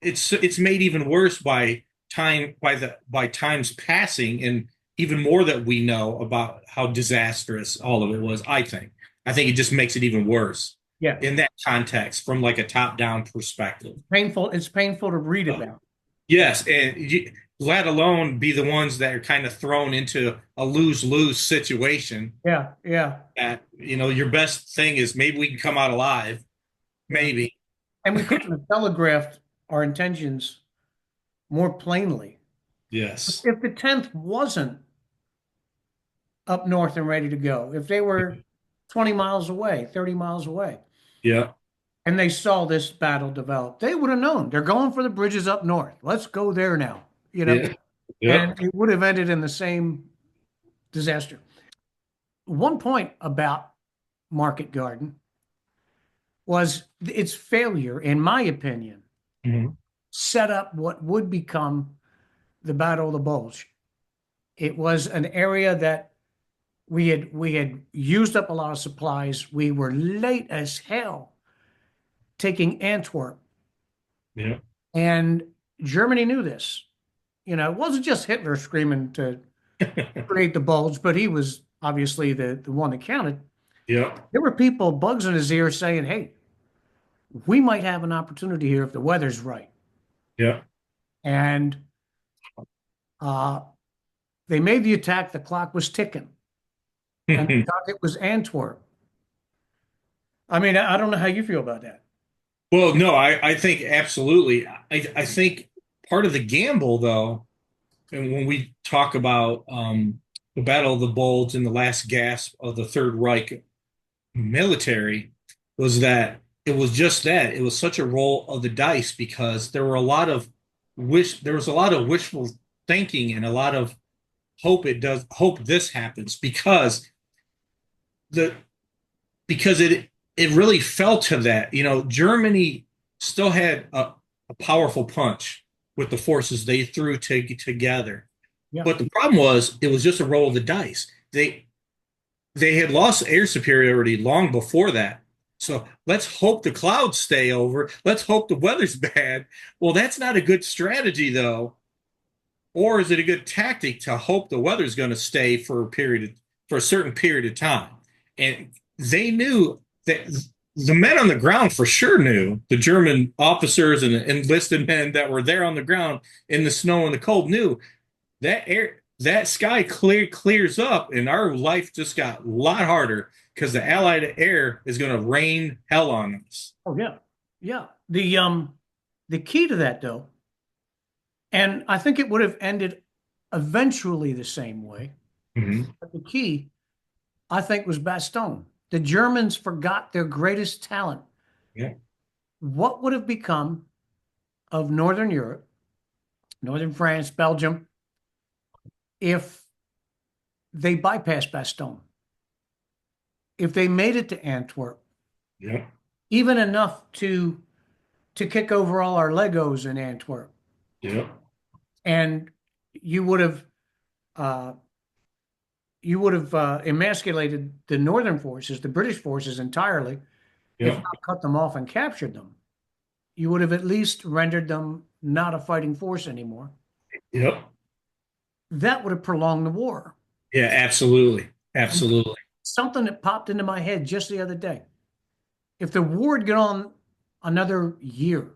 Speaker 2: it's made even worse by times passing and even more that we know about how disastrous all of it was. I think it just makes it even worse
Speaker 3: Yeah.
Speaker 2: in that context from like a top down perspective.
Speaker 3: Painful. It's painful to read
Speaker 2: Uh,
Speaker 3: about.
Speaker 2: yes, and let alone be the ones that are kind of thrown into a lose lose situation.
Speaker 3: Yeah. Yeah.
Speaker 2: That your best thing is maybe we can come out alive,
Speaker 3: Yeah.
Speaker 2: maybe.
Speaker 3: And we couldn't have telegraphed our intentions more plainly.
Speaker 2: Yes.
Speaker 3: If the 10th wasn't up north and ready to go, if they were 20 miles away, 30 miles away,
Speaker 2: Yeah.
Speaker 3: and they saw this battle develop, they would have known they're going for the bridges up north. Let's go there now,
Speaker 2: Yeah.
Speaker 3: and
Speaker 2: Yep.
Speaker 3: it would have ended in the same disaster. One point about Market Garden was its failure, in my opinion,
Speaker 2: Mhm.
Speaker 3: set up what would become the Battle of the Bulge. It was an area that we had used up a lot of supplies. We were late as hell taking Antwerp,
Speaker 2: Yeah.
Speaker 3: and Germany knew this. It wasn't just Hitler screaming to create the bulge, but he was obviously the one that counted.
Speaker 2: Yep.
Speaker 3: There were people, bugs in his ear, saying, "Hey, we might have an opportunity here if the weather's right."
Speaker 2: Yep.
Speaker 3: And uh, they made the attack. The clock was ticking, and they thought it was Antwerp. I mean, I don't know how you feel about that.
Speaker 2: Well, no, I think absolutely. I think part of the gamble, though, and when we talk about the Battle of the Bulge and the last gasp of the Third Reich military, was that it was just that. It was such a roll of the dice because there was a lot of wishful thinking and a lot of hope this happens the because it really fell to that. Germany still had a powerful punch with the forces they threw together.
Speaker 3: Yeah.
Speaker 2: But the problem was it was just a roll of the dice. They had lost air superiority long before that. So let's hope the clouds stay over. Let's hope the weather's bad. Well, that's not a good strategy, though. Or is it a good tactic to hope the weather's going to stay for a certain period of time? And they knew that the men on the ground for sure knew, the German officers and enlisted men that were there on the ground in the snow and the cold knew that sky clears up and our life just got a lot harder because the Allied air is going to rain hell on us.
Speaker 3: Oh yeah. Yeah. The key to that though, and I think it would have ended eventually the same way,
Speaker 2: Mhm.
Speaker 3: but the key, I think, was Bastogne. The Germans forgot their greatest talent.
Speaker 2: Yeah.
Speaker 3: What would have become of Northern Europe, Northern France, Belgium, if they bypassed Bastogne? If they made it to Antwerp,
Speaker 2: Yeah.
Speaker 3: even enough to kick over all our Legos in Antwerp,
Speaker 2: Yeah.
Speaker 3: and you would have uh, emasculated the northern forces, the British forces entirely, if
Speaker 2: Yeah.
Speaker 3: not cut them off and captured them. You would have at least rendered them not a fighting force anymore.
Speaker 2: Yep.
Speaker 3: That would have prolonged the war.
Speaker 2: Yeah, absolutely.
Speaker 3: And
Speaker 2: Absolutely.
Speaker 3: something that popped into my head just the other day. If the war had gone on another year,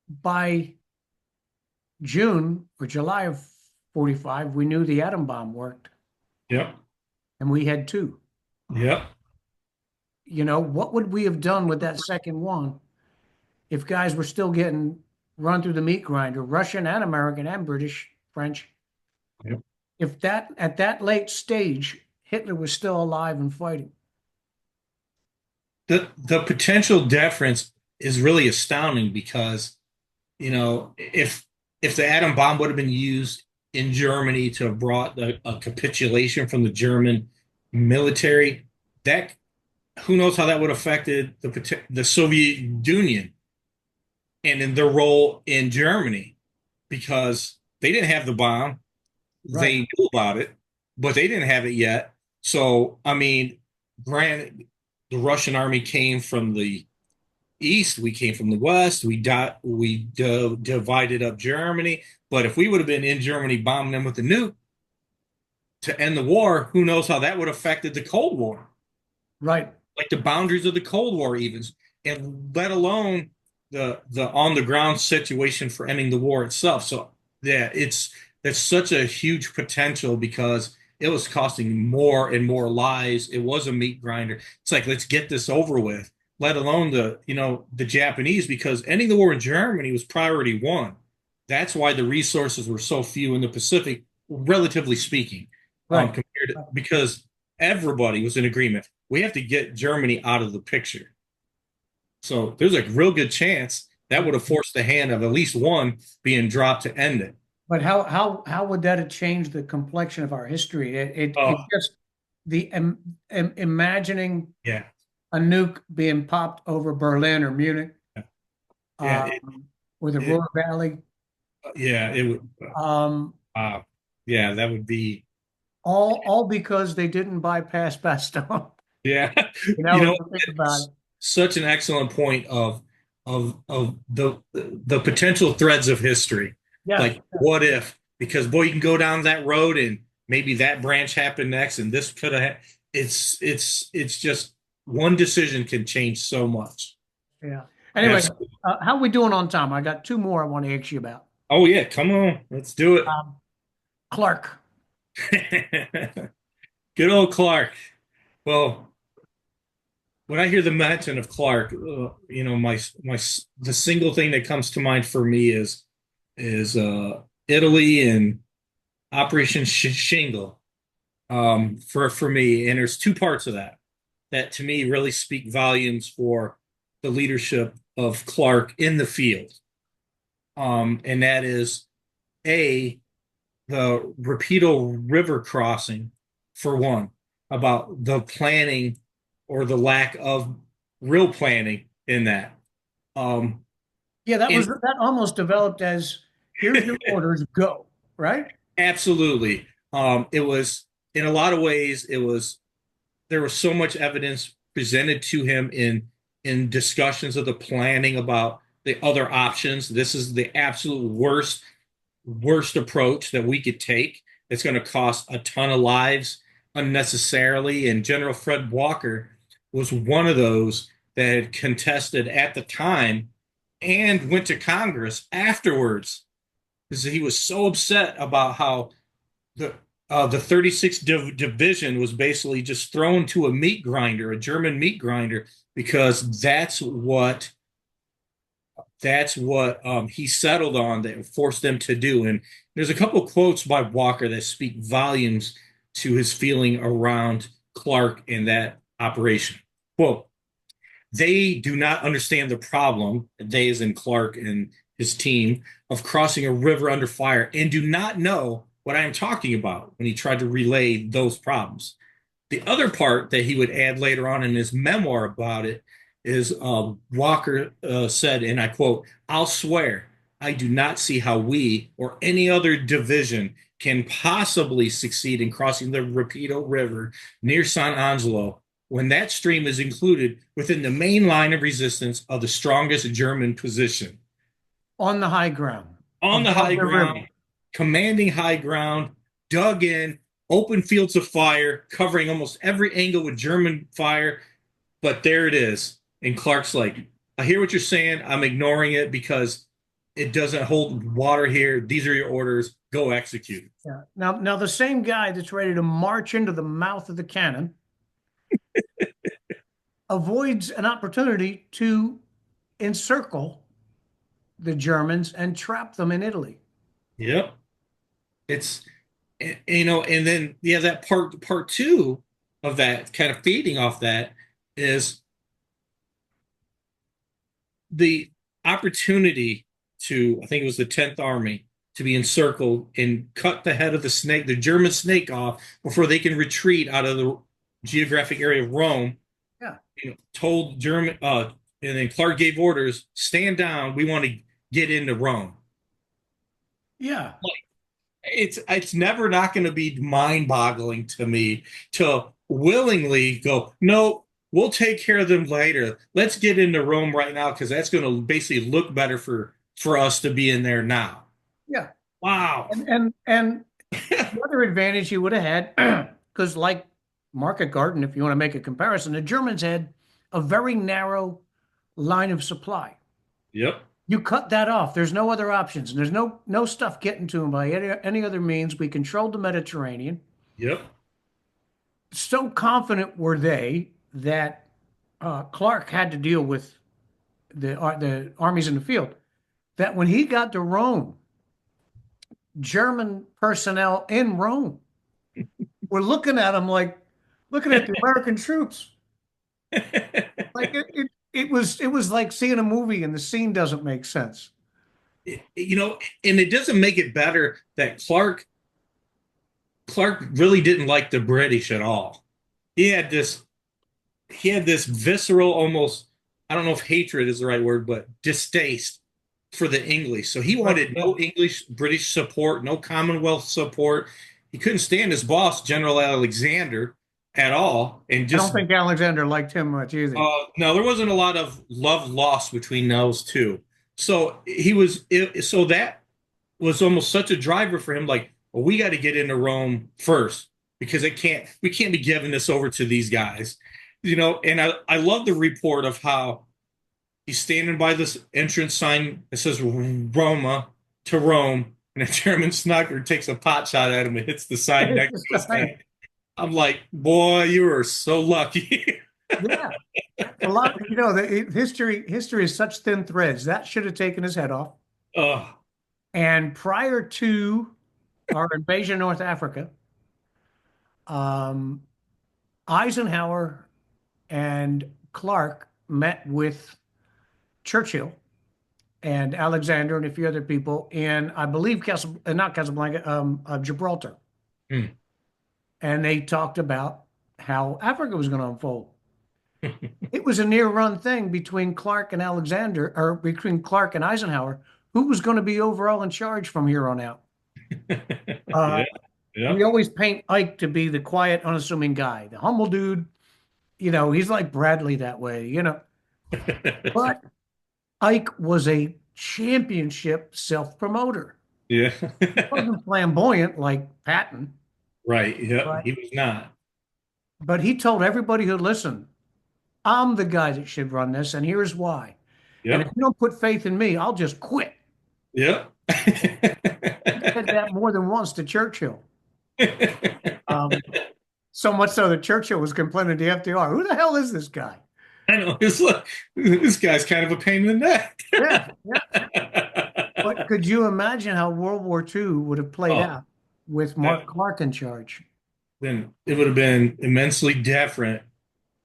Speaker 3: by June or July of 45, we knew the atom bomb worked,
Speaker 2: Yep.
Speaker 3: and we had two.
Speaker 2: Yep.
Speaker 3: What would we have done with that second one if guys were still getting run through the meat grinder, Russian and American and British, French?
Speaker 2: Yep.
Speaker 3: If that at that late stage, Hitler was still alive and fighting.
Speaker 2: The potential difference is really astounding because, if the atom bomb would have been used in Germany to have brought a capitulation from the German military, that who knows how that would have affected the Soviet Union and in their role in Germany, because they didn't have the bomb.
Speaker 3: Right.
Speaker 2: They knew about it, but they didn't have it yet. So, I mean, granted, the Russian army came from the east, we came from the west. Divided up Germany. But if we would have been in Germany bombing them with the nuke to end the war, who knows how that would have affected the Cold War,
Speaker 3: Right.
Speaker 2: like the boundaries of the Cold War, even, and let alone the on the ground situation for ending the war itself. So yeah, there's such a huge potential because it was costing more and more lives. It was a meat grinder. It's like, let's get this over with. Let alone the Japanese, because ending the war in Germany was priority one. That's why the resources were so few in the Pacific, relatively speaking,
Speaker 3: Right.
Speaker 2: compared to, because everybody was in agreement. We have to get Germany out of the picture. So there's a real good chance that would have forced the hand of at least one being dropped to end it.
Speaker 3: But how would that have changed the complexion of our history? It
Speaker 2: Oh,
Speaker 3: just the imagining
Speaker 2: yeah.
Speaker 3: a nuke being popped over Berlin or Munich,
Speaker 2: Yeah,
Speaker 3: or the
Speaker 2: it
Speaker 3: Ruhr Valley,
Speaker 2: yeah, it would
Speaker 3: um,
Speaker 2: uh, yeah, that would be
Speaker 3: all because they didn't bypass Bastogne.
Speaker 2: yeah.
Speaker 3: You
Speaker 2: You
Speaker 3: know, when
Speaker 2: know,
Speaker 3: you think about it.
Speaker 2: such an excellent point of the potential threads of history.
Speaker 3: Yes.
Speaker 2: Like, what if? Because boy, you can go down that road and maybe that branch happened next, and this could have. It's just one decision can change so much.
Speaker 3: Yeah. Anyway,
Speaker 2: Absolutely.
Speaker 3: how are we doing on time? I got two more I want to ask you about.
Speaker 2: Oh yeah, come on, let's do it.
Speaker 3: Um, Clark.
Speaker 2: Good old Clark. Well, when I hear the mention of Clark, my the single thing that comes to mind for me is Italy and Operation Shingle. For me, and there's two parts of that to me really speak volumes for the leadership of Clark in the field. And that is a the Rapido River crossing, for one, about the planning or the lack of real planning in that. Um,
Speaker 3: Yeah,
Speaker 2: and
Speaker 3: that almost developed as here's your orders, go, right?
Speaker 2: absolutely, it was in a lot of ways it was there was so much evidence presented to him in discussions of the planning about the other options. This is the absolute worst approach that we could take. It's going to cost a ton of lives unnecessarily. And General Fred Walker was one of those that had contested at the time and went to Congress afterwards because he was so upset about how the the 36th division was basically just thrown to a meat grinder, a German meat grinder, because that's what he settled on that forced them to do. And there's a couple of quotes by Walker that speak volumes to his feeling around Clark in that operation. Quote, they do not understand the problem, they as in Clark and his team, of crossing a river under fire and do not know what I am talking about when he tried to relay those problems. The other part that he would add later on in his memoir about it is Walker said, and I quote, I'll swear, I do not see how we or any other division can possibly succeed in crossing the Rapido River near San Angelo when that stream is included within the main line of resistance of the strongest German position.
Speaker 3: On the high ground,
Speaker 2: On the
Speaker 3: above
Speaker 2: high
Speaker 3: the river.
Speaker 2: ground, commanding high ground, dug in, open fields of fire, covering almost every angle with German fire. But there it is. And Clark's like, I hear what you're saying. I'm ignoring it because it doesn't hold water here. These are your orders. Go execute.
Speaker 3: Yeah. Now the same guy that's ready to march into the mouth of the cannon avoids an opportunity to encircle the Germans and trap them in Italy.
Speaker 2: Yep. It's and then yeah, that part two of that kind of feeding off that is the opportunity to, I think it was the 10th Army, to be encircled and cut the head of the snake, the German snake, off before they can retreat out of the geographic area of Rome
Speaker 3: Yeah.
Speaker 2: told German, and then Clark gave orders, stand down. We want to get into Rome.
Speaker 3: Yeah.
Speaker 2: It's never not going to be mind-boggling to me to willingly go, no, we'll take care of them later. Let's get into Rome right now because that's going to basically look better for us to be in there now.
Speaker 3: Yeah.
Speaker 2: Wow.
Speaker 3: And the other advantage you would have had, because like Market Garden, if you want to make a comparison, the Germans had a very narrow line of supply.
Speaker 2: Yep.
Speaker 3: You cut that off. There's no other options, and there's no stuff getting to them by any other means. We controlled the Mediterranean.
Speaker 2: Yep.
Speaker 3: So confident were they that Clark had to deal with the armies in the field that when he got to Rome, German personnel in Rome were looking at him like looking at the American troops. Like it was like seeing a movie and the scene doesn't make sense.
Speaker 2: And it doesn't make it better that Clark really didn't like the British at all. He had this he had this visceral, almost, I don't know if hatred is the right word, but distaste for the English. So he wanted no English British support, no Commonwealth support. He couldn't stand his boss, General Alexander, at all. And
Speaker 3: I don't
Speaker 2: just
Speaker 3: think Alexander liked him much either.
Speaker 2: no, there wasn't a lot of love lost between those two. So so that was almost such a driver for him. Like, well, we got to get into Rome first because we can't be giving this over to these guys, And I love the report of how he's standing by this entrance sign that says Roma to Rome, and a German sniper takes a pot shot at him and hits the sign next to his head. I'm like, boy, you are so lucky.
Speaker 3: Yeah, a lot. The history is such thin threads that should have taken his head off.
Speaker 2: Oh,
Speaker 3: And prior to our invasion of North Africa, um, Eisenhower and Clark met with Churchill and Alexander and a few other people in, I believe, not Casablanca, Gibraltar.
Speaker 2: hmm.
Speaker 3: And they talked about how Africa was going to unfold. It was a near run thing between Clark and Alexander, or between Clark and Eisenhower, who was going to be overall in charge from here on out. Uh,
Speaker 2: Yeah, yeah.
Speaker 3: we always paint Ike to be the quiet, unassuming guy, the humble dude. He's like Bradley that way. But Ike was a championship self-promoter.
Speaker 2: Yeah.
Speaker 3: He wasn't flamboyant like Patton,
Speaker 2: Right. Yeah.
Speaker 3: but
Speaker 2: He was not.
Speaker 3: but he told everybody who listened, I'm the guy that should run this, and here's why. And if
Speaker 2: Yep.
Speaker 3: you don't put faith in me, I'll just quit.
Speaker 2: Yep.
Speaker 3: He said that more than once to Churchill. Um, so much so that Churchill was complaining to FDR, who the hell is this guy?
Speaker 2: I know. It's like, this guy's kind of a pain in the neck.
Speaker 3: Yeah, yeah. But could you imagine how World War II would have played
Speaker 2: Oh,
Speaker 3: out with Mark Clark in charge?
Speaker 2: then it would have been immensely different.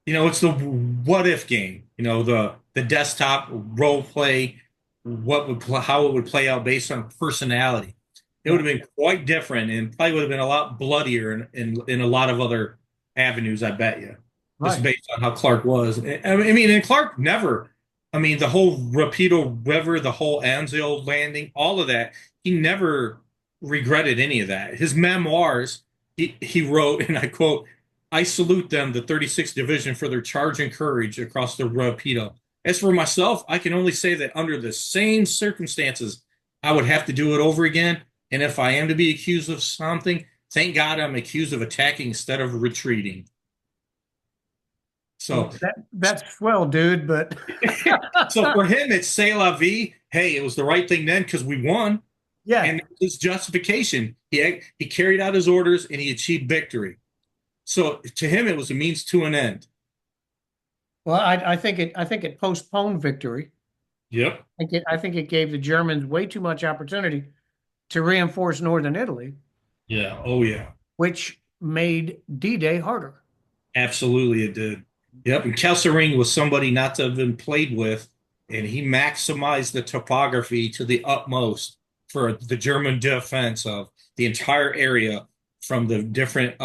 Speaker 2: It's the what if game. The desktop role play, how it would play out based on personality. It would
Speaker 3: Yeah,
Speaker 2: have been quite different and probably would have been a lot bloodier in a lot of other avenues, I bet you, just
Speaker 3: right.
Speaker 2: based on how Clark was. And Clark never, the whole Rapido River, the whole Anzio landing, all of that, he never regretted any of that. His memoirs, he wrote, and I quote, I salute them, the 36th Division, for their charge and courage across the Rapido. As for myself, I can only say that under the same circumstances, I would have to do it over again. And if I am to be accused of something, thank God I'm accused of attacking instead of retreating. So,
Speaker 3: Well, that's swell, dude. But
Speaker 2: so for him, it's c'est la vie. Hey, it was the right thing then because we won.
Speaker 3: yeah,
Speaker 2: And his justification, he carried out his orders and he achieved victory. So to him, it was a means to an end.
Speaker 3: well, I think it postponed victory.
Speaker 2: Yep.
Speaker 3: I think it gave the Germans way too much opportunity to reinforce northern Italy,
Speaker 2: Yeah. Oh, yeah.
Speaker 3: which made D-Day harder.
Speaker 2: Absolutely, it did. Yep. And Kesselring was somebody not to have been played with, and he maximized the topography to the utmost for the German defense of the entire area from the different,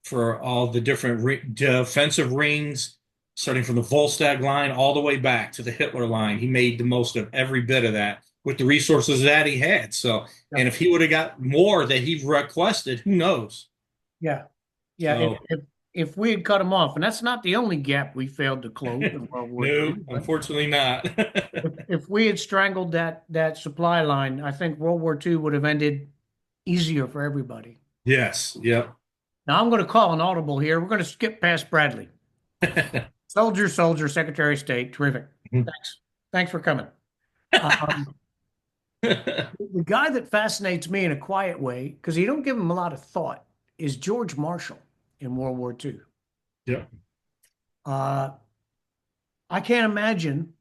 Speaker 2: for all the different defensive rings starting from the Volstagg line all the way back to the Hitler line. He made the most of every bit of that with the resources that he had. So,
Speaker 3: Yeah.
Speaker 2: and if he would have got more that he requested, who knows?
Speaker 3: Yeah. Yeah.
Speaker 2: So,
Speaker 3: If we had cut him off, and that's not the only gap we failed to close in World War
Speaker 2: no,
Speaker 3: II, but
Speaker 2: unfortunately not.
Speaker 3: if we had strangled that supply line, I think World War II would have ended easier for everybody.
Speaker 2: Yes, yep.
Speaker 3: Now I'm going to call an audible here. We're going to skip past Bradley. Soldier, soldier, Secretary of State. Terrific. Thanks. Thanks for coming. Um, the guy that fascinates me in a quiet way, because you don't give him a lot of thought, is George Marshall in World War II.
Speaker 2: Yep.
Speaker 3: Uh, I can't imagine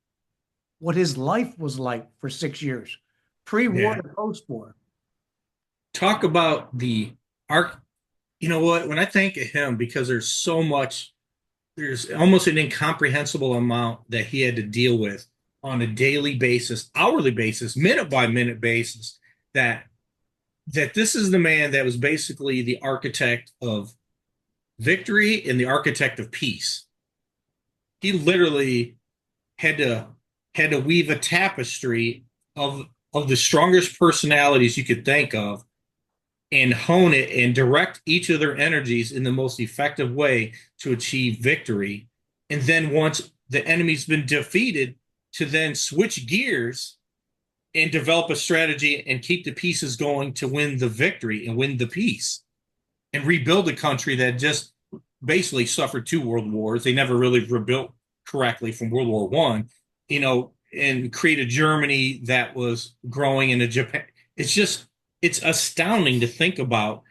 Speaker 3: what his life was like for 6 years, pre-war
Speaker 2: Yeah.
Speaker 3: to post-war.
Speaker 2: Talk about the arc. You know what? When I think of him, because there's almost an incomprehensible amount that he had to deal with on a daily basis, hourly basis, minute by minute basis, that this is the man that was basically the architect of victory and the architect of peace. He literally had to weave a tapestry of the strongest personalities you could think of and hone it and direct each of their energies in the most effective way to achieve victory. And then once the enemy's been defeated, to then switch gears and develop a strategy and keep the pieces going to win the victory and win the peace and rebuild a country that just basically suffered two world wars. They never really rebuilt correctly from World War One, and create a Germany that was growing in a Japan. It's astounding to think about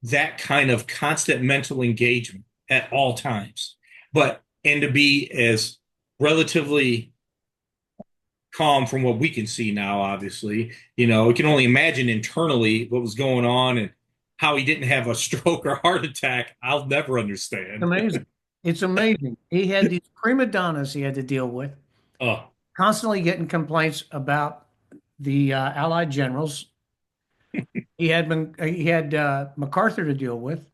Speaker 2: that kind of constant mental engagement at all times. But and to be as relatively calm from what we can see now, obviously, we can only imagine internally what was going on and how he didn't have a stroke or heart attack. I'll never understand.
Speaker 3: Amazing. It's amazing. He had these prima donnas he had to deal with,
Speaker 2: Oh,
Speaker 3: constantly getting complaints about the Allied generals. He had MacArthur to deal with,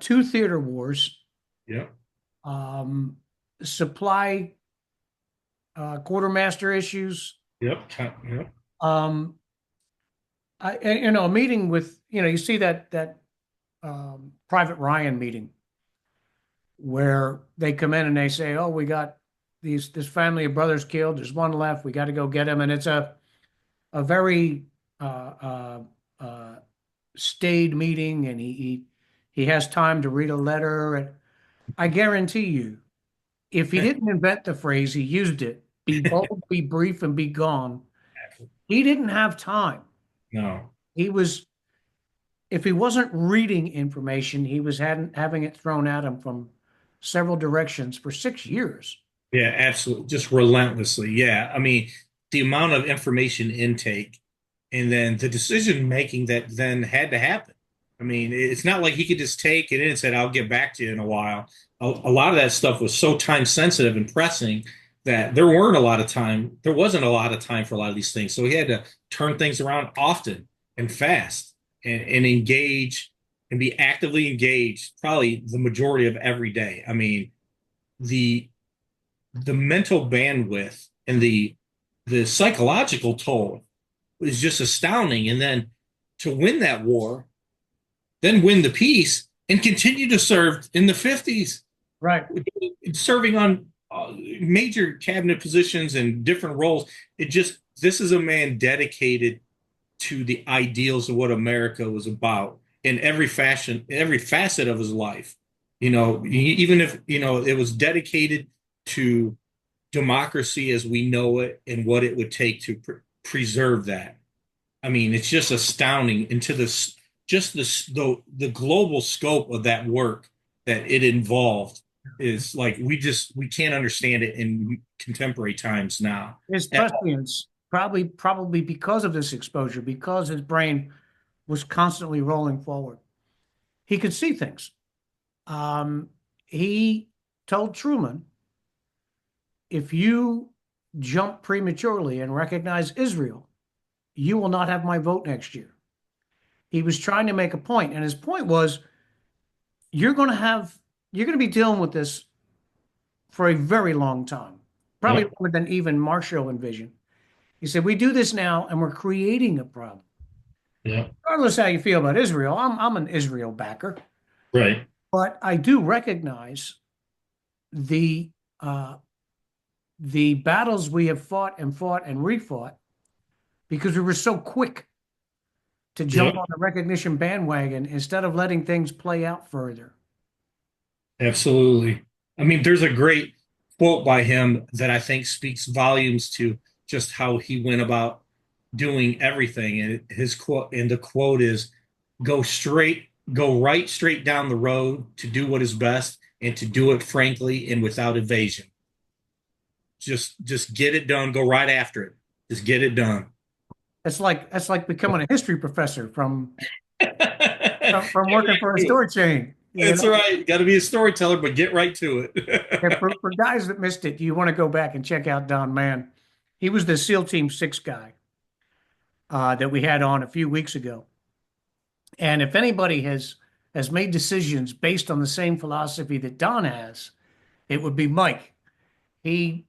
Speaker 3: two theater wars,
Speaker 2: yeah,
Speaker 3: um, supply quartermaster issues.
Speaker 2: yep, yep,
Speaker 3: Um, a meeting with, you see that Private Ryan meeting where they come in and they say, "Oh, we got this family of brothers killed. There's one left. We got to go get him." And it's a very uh, staid meeting, and he has time to read a letter. And I guarantee you, if he didn't invent the phrase, he used it: "Be bold, be brief, and be gone." He didn't have time.
Speaker 2: no,
Speaker 3: He was, if he wasn't reading information, he was having it thrown at him from several directions for 6 years.
Speaker 2: yeah, absolutely, just relentlessly. Yeah, I mean, the amount of information intake and then the decision making that then had to happen. I mean, it's not like he could just take it in and said, "I'll get back to you in a while." A lot of that stuff was so time sensitive and pressing that there wasn't a lot of time for a lot of these things. So he had to turn things around often and fast and engage and be actively engaged probably the majority of every day. I mean, the mental bandwidth and the psychological toll is just astounding. And then to win that war, then win the peace, and continue to serve in the 50s,
Speaker 3: Right.
Speaker 2: serving on major cabinet positions and different roles. This is a man dedicated to the ideals of what America was about in every fashion, every facet of his life. Even if, it was dedicated to democracy as we know it and what it would take to preserve that. I mean, it's just astounding into this, just the global scope of that work that it involved is like we can't understand it in contemporary times now.
Speaker 3: His prescience, probably because of this exposure, because his brain was constantly rolling forward. He could see things. He told Truman, if you jump prematurely and recognize Israel, you will not have my vote next year. He was trying to make a point, and his point was, you're going to be dealing with this for a very long time, probably
Speaker 2: Yeah.
Speaker 3: longer than even Marshall envisioned. He said, we do this now and we're creating a problem.
Speaker 2: Yeah.
Speaker 3: Regardless how you feel about Israel, I'm an Israel backer,
Speaker 2: Right.
Speaker 3: but I do recognize the uh, the battles we have fought and refought because we were so quick to jump
Speaker 2: Yeah.
Speaker 3: on the recognition bandwagon instead of letting things play out further.
Speaker 2: Absolutely. I mean, there's a great quote by him that I think speaks volumes to just how he went about doing everything. And the quote is, go right straight down the road to do what is best and to do it frankly and without evasion. Just get it done. Go right after it. Just get it done.
Speaker 3: That's like becoming a history professor from
Speaker 2: Get
Speaker 3: working
Speaker 2: right
Speaker 3: for a
Speaker 2: to it.
Speaker 3: store chain.
Speaker 2: That's right. Got to be a storyteller, but get right to
Speaker 3: And
Speaker 2: it.
Speaker 3: for guys that missed it, you want to go back and check out Don Mann. He was the SEAL Team 6 guy that we had on a few weeks ago. And if anybody has made decisions based on the same philosophy that Don has, it would be Mike. He,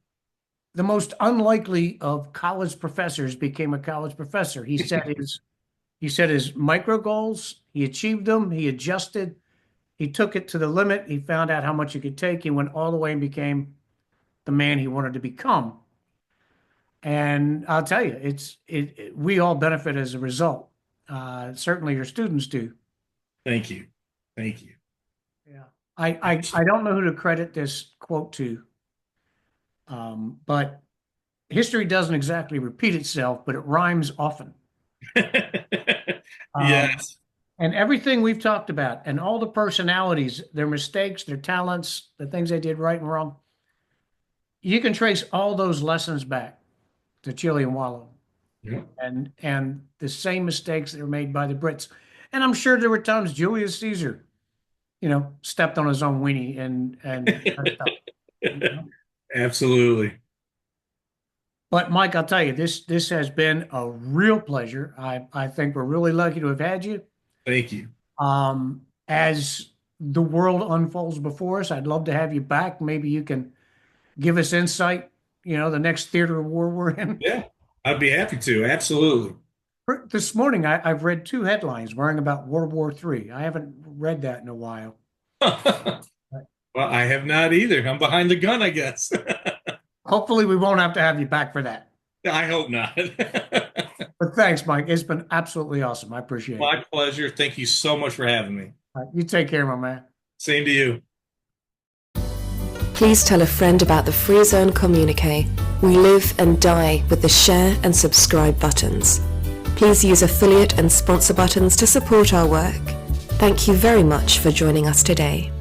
Speaker 3: the most unlikely of college professors, became a college professor. He set his micro goals, he achieved them, he adjusted, he took it to the limit, he found out how much he could take, he went all the way and became the man he wanted to become. And I'll tell you, we all benefit as a result. Certainly your students do.
Speaker 2: Thank you. Thank you.
Speaker 3: Yeah. I don't know who to credit this quote to, but history doesn't exactly repeat itself, but it rhymes often.
Speaker 2: Yes.
Speaker 3: And everything we've talked about and all the personalities, their mistakes, their talents, the things they did right and wrong, you can trace all those lessons back to Chile and Wallow
Speaker 2: Yeah.
Speaker 3: and the same mistakes that were made by the Brits. And I'm sure there were times Julius Caesar, stepped on his own weenie and stuff.
Speaker 2: Absolutely.
Speaker 3: But Mike, I'll tell you, this has been a real pleasure. I think we're really lucky to have had you.
Speaker 2: Thank you.
Speaker 3: As the world unfolds before us, I'd love to have you back. Maybe you can give us insight, the next theater of war we're in.
Speaker 2: Yeah, I'd be happy to. Absolutely.
Speaker 3: This morning, I've read two headlines worrying about World War III. I haven't read that in a while.
Speaker 2: Well, I have not either. I'm behind the gun, I guess.
Speaker 3: Hopefully, we won't have to have you back for that.
Speaker 2: I hope not.
Speaker 3: But thanks, Mike. It's been absolutely awesome. I appreciate it.
Speaker 2: My pleasure. Thank you so much for having me.
Speaker 3: All right, you take care, my man.
Speaker 2: Same to you.
Speaker 1: Please tell a friend about the Free Zone Communiqué. We live and die with the share and subscribe buttons. Please use affiliate and sponsor buttons to support our work. Thank you very much for joining us today.